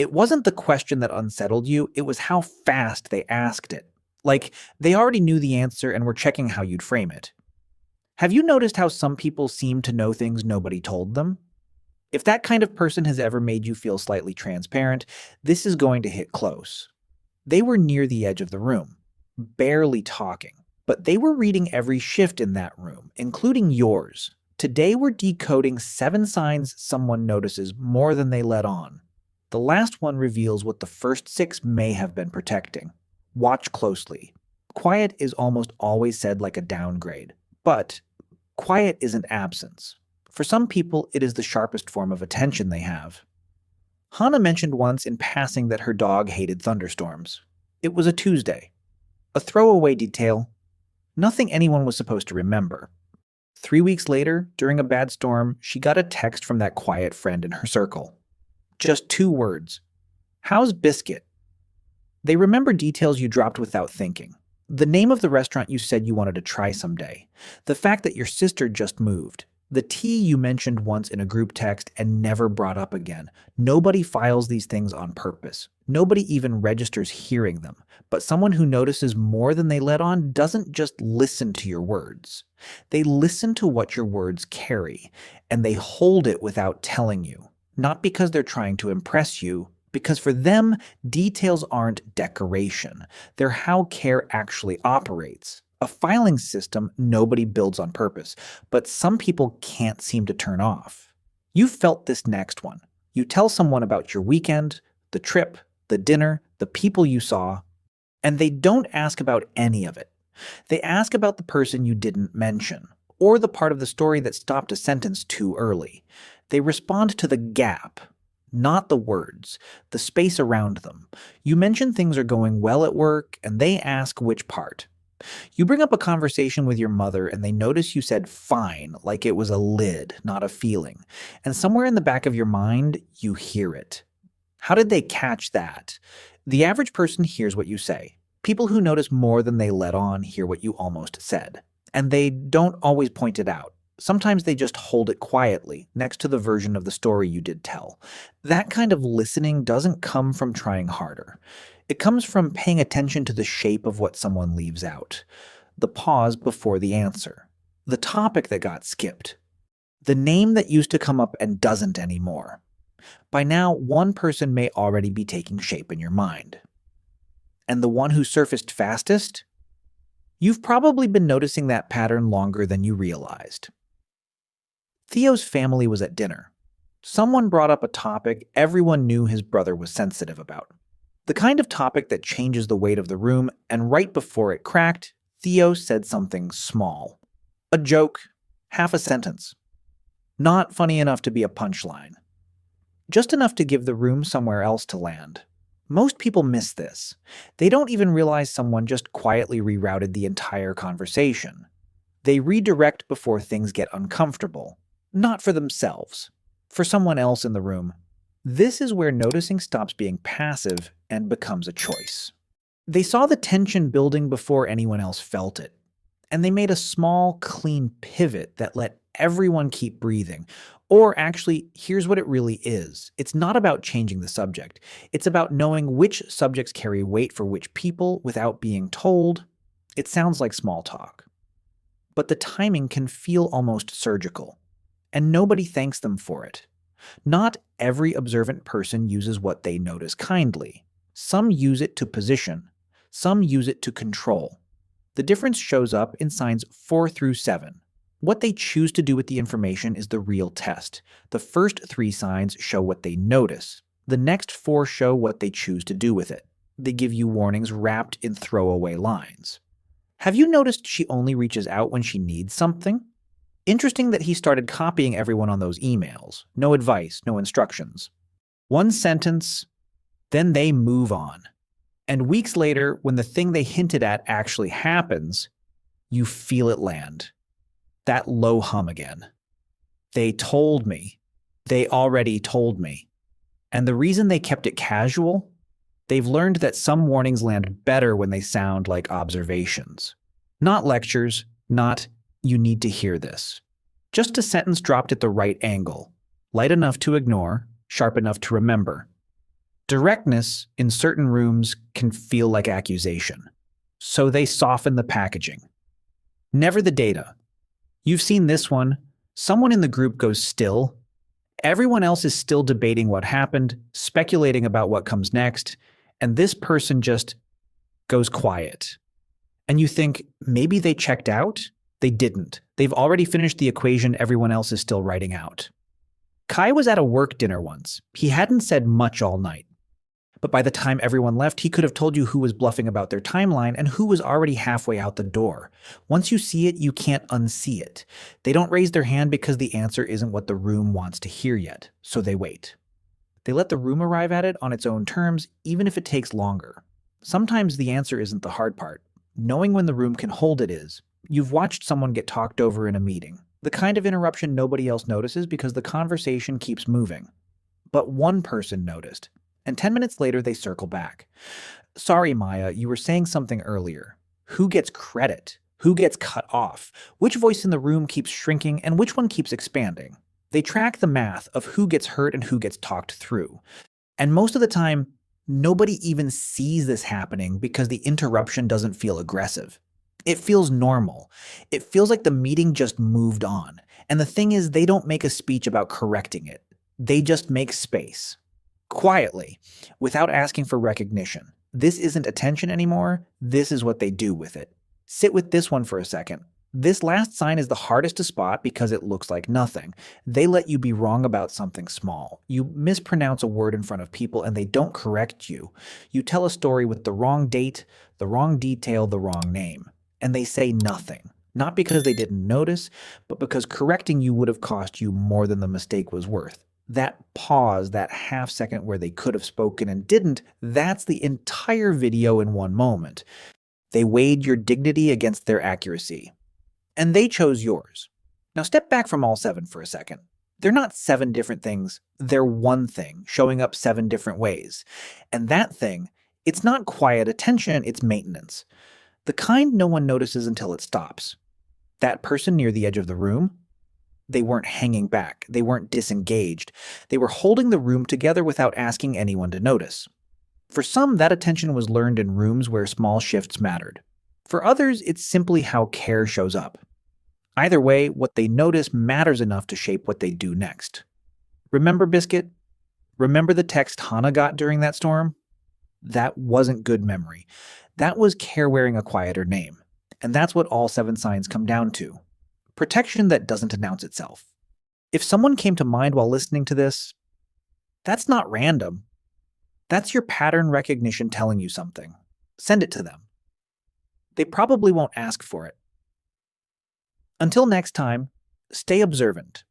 It wasn't the question that unsettled you, it was how fast they asked it. Like, they already knew the answer and were checking how you'd frame it. Have you noticed how some people seem to know things nobody told them? If that kind of person has ever made you feel slightly transparent, this is going to hit close. They were near the edge of the room, barely talking, but they were reading every shift in that room, including yours. Today we're decoding 7 signs someone notices more than they let on. The last one reveals what the first 6 may have been protecting. Watch closely. Quiet is almost always said like a downgrade, but quiet isn't absence. For some people, it is the sharpest form of attention they have. Hannah mentioned once in passing that her dog hated thunderstorms. It was a Tuesday. A throwaway detail. Nothing anyone was supposed to remember. 3 weeks later, during a bad storm, she got a text from that quiet friend in her circle. Just 2 words. "How's Biscuit?" They remember details you dropped without thinking. The name of the restaurant you said you wanted to try someday. The fact that your sister just moved. The tea you mentioned once in a group text and never brought up again. Nobody files these things on purpose. Nobody even registers hearing them. But someone who notices more than they let on doesn't just listen to your words. They listen to what your words carry, and they hold it without telling you. Not because they're trying to impress you, because for them, details aren't decoration. They're how care actually operates. A filing system nobody builds on purpose, but some people can't seem to turn off. You felt this next one. You tell someone about your weekend, the trip, the dinner, the people you saw, and they don't ask about any of it. They ask about the person you didn't mention, or the part of the story that stopped a sentence too early. They respond to the gap, not the words, the space around them. You mention things are going well at work, and they ask which part. You bring up a conversation with your mother and they notice you said fine, like it was a lid, not a feeling. And somewhere in the back of your mind, you hear it. How did they catch that? The average person hears what you say. People who notice more than they let on hear what you almost said. And they don't always point it out. Sometimes they just hold it quietly, next to the version of the story you did tell. That kind of listening doesn't come from trying harder. It comes from paying attention to the shape of what someone leaves out. The pause before the answer. The topic that got skipped. The name that used to come up and doesn't anymore. By now, one person may already be taking shape in your mind. And the one who surfaced fastest? You've probably been noticing that pattern longer than you realized. Theo's family was at dinner. Someone brought up a topic everyone knew his brother was sensitive about. The kind of topic that changes the weight of the room, and right before it cracked, Theo said something small. A joke, half a sentence. Not funny enough to be a punchline. Just enough to give the room somewhere else to land. Most people miss this. They don't even realize someone just quietly rerouted the entire conversation. They redirect before things get uncomfortable. Not for themselves, for someone else in the room. This is where noticing stops being passive and becomes a choice. They saw the tension building before anyone else felt it, and they made a small, clean pivot that let everyone keep breathing. Or actually, here's what it really is. It's not about changing the subject. It's about knowing which subjects carry weight for which people without being told. It sounds like small talk. But the timing can feel almost surgical, and nobody thanks them for it. Not every observant person uses what they notice kindly. Some use it to position. Some use it to control. The difference shows up in signs 4 through 7. What they choose to do with the information is the real test. The first 3 signs show what they notice. The next 4 show what they choose to do with it. They give you warnings wrapped in throwaway lines. Have you noticed she only reaches out when she needs something? Interesting that he started copying everyone on those emails. No advice, no instructions. 1 sentence, then they move on. And weeks later, when the thing they hinted at actually happens, you feel it land. That low hum again. They told me. They already told me. And the reason they kept it casual? They've learned that some warnings land better when they sound like observations. Not lectures, not "you need to hear this." Just a sentence dropped at the right angle, light enough to ignore, sharp enough to remember. Directness in certain rooms can feel like accusation, so they soften the packaging. Never the data. You've seen this one. Someone in the group goes still. Everyone else is still debating what happened, speculating about what comes next, and this person just goes quiet. And you think, maybe they checked out? They didn't. They've already finished the equation everyone else is still writing out. Kai was at a work dinner once. He hadn't said much all night. But by the time everyone left, he could have told you who was bluffing about their timeline and who was already halfway out the door. Once you see it, you can't unsee it. They don't raise their hand because the answer isn't what the room wants to hear yet, so they wait. They let the room arrive at it on its own terms, even if it takes longer. Sometimes the answer isn't the hard part. Knowing when the room can hold it is. You've watched someone get talked over in a meeting. The kind of interruption nobody else notices because the conversation keeps moving. But one person noticed. And 10 minutes later, they circle back. Sorry, Maya, you were saying something earlier. Who gets credit? Who gets cut off? Which voice in the room keeps shrinking and which one keeps expanding? They track the math of who gets hurt and who gets talked through. And most of the time, nobody even sees this happening because the interruption doesn't feel aggressive. It feels normal. It feels like the meeting just moved on. And the thing is, they don't make a speech about correcting it. They just make space. Quietly, without asking for recognition. This isn't attention anymore. This is what they do with it. Sit with this one for a second. This last sign is the hardest to spot because it looks like nothing. They let you be wrong about something small. You mispronounce a word in front of people and they don't correct you. You tell a story with the wrong date, the wrong detail, the wrong name. And they say nothing. Not because they didn't notice, but because correcting you would have cost you more than the mistake was worth. That pause, that half second where they could have spoken and didn't, that's the entire video in one moment. They weighed your dignity against their accuracy. And they chose yours. Now step back from all 7 for a second. They're not 7 different things. They're one thing, showing up 7 different ways. And that thing, it's not quiet attention, it's maintenance. The kind no one notices until it stops. That person near the edge of the room, they weren't hanging back. They weren't disengaged. They were holding the room together without asking anyone to notice. For some, that attention was learned in rooms where small shifts mattered. For others, it's simply how care shows up. Either way, what they notice matters enough to shape what they do next. Remember Biscuit? Remember the text Hannah got during that storm? That wasn't good memory. That was care wearing a quieter name. And that's what all 7 signs come down to. Protection that doesn't announce itself. If someone came to mind while listening to this, that's not random. That's your pattern recognition telling you something. Send it to them. They probably won't ask for it. Until next time, stay observant.